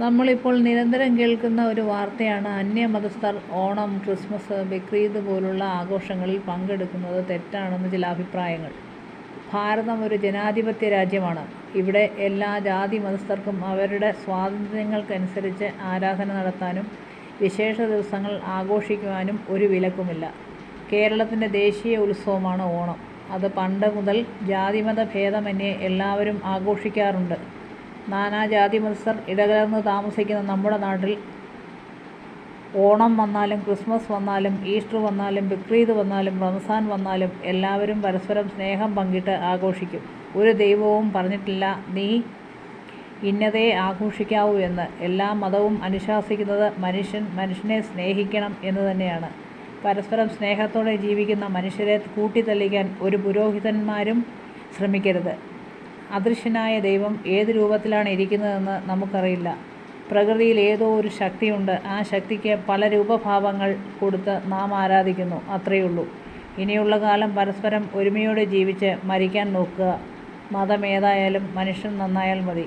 നമ്മളിപ്പോൾ നിരന്തരം കേൾക്കുന്ന ഒരു വാർത്തയാണ് അന്യമതസ്ഥർ ഓണം, ക്രിസ്മസ്, ബക്രീദ് പോലുള്ള ആഘോഷങ്ങളിൽ പങ്കെടുക്കുന്നത് തെറ്റാണെന്ന് ചില അഭിപ്രായങ്ങൾ. ഭാരതം ഒരു ജനാധിപത്യ രാജ്യമാണ്. ഇവിടെ എല്ലാ ജാതി മതസ്ഥർക്കും അവരുടെ സ്വാതന്ത്ര്യങ്ങൾക്കനുസരിച്ച് ആരാധന നടത്താനും വിശേഷ ദിവസങ്ങൾ ആഘോഷിക്കുവാനും ഒരു വിലക്കുമില്ല. കേരളത്തിൻ്റെ ദേശീയ ഉത്സവമാണ് ഓണം. അത് പണ്ട് മുതൽ ജാതിമത ഭേദമന്യേ എല്ലാവരും ആഘോഷിക്കാറുണ്ട്. നാനാജാതി മതസ്ഥർ ഇടകലർന്ന് താമസിക്കുന്ന നമ്മുടെ നാട്ടിൽ ഓണം വന്നാലും ക്രിസ്മസ് വന്നാലും ഈസ്റ്റർ വന്നാലും ബക്രീദ് വന്നാലും റംസാൻ വന്നാലും എല്ലാവരും പരസ്പരം സ്നേഹം പങ്കിട്ട് ആഘോഷിക്കും. ഒരു ദൈവവും പറഞ്ഞിട്ടില്ല നീ ഇന്നതേ ആഘോഷിക്കാവൂ എന്ന്. എല്ലാ മതവും അനുശാസിക്കുന്നത് മനുഷ്യനെ സ്നേഹിക്കണം എന്ന് തന്നെയാണ്. പരസ്പരം സ്നേഹത്തോടെ ജീവിക്കുന്ന മനുഷ്യരെ കൂട്ടിത്തല്ലിക്കാൻ ഒരു പുരോഹിതന്മാരും ശ്രമിക്കരുത്. അദൃശ്യനായ ദൈവം ഏത് രൂപത്തിലാണ് ഇരിക്കുന്നതെന്ന് നമുക്കറിയില്ല. പ്രകൃതിയിൽ ഏതോ ഒരു ശക്തിയുണ്ട്. ആ ശക്തിക്ക് പല രൂപഭാവങ്ങൾ കൊടുത്ത് നാം ആരാധിക്കുന്നു. അത്രയുള്ളൂ. ഇനിയുള്ള കാലം പരസ്പരം ഒരുമയോടെ ജീവിച്ച് മരിക്കാൻ നോക്കുക. മതം ഏതായാലും മനുഷ്യൻ നന്നായാൽ മതി.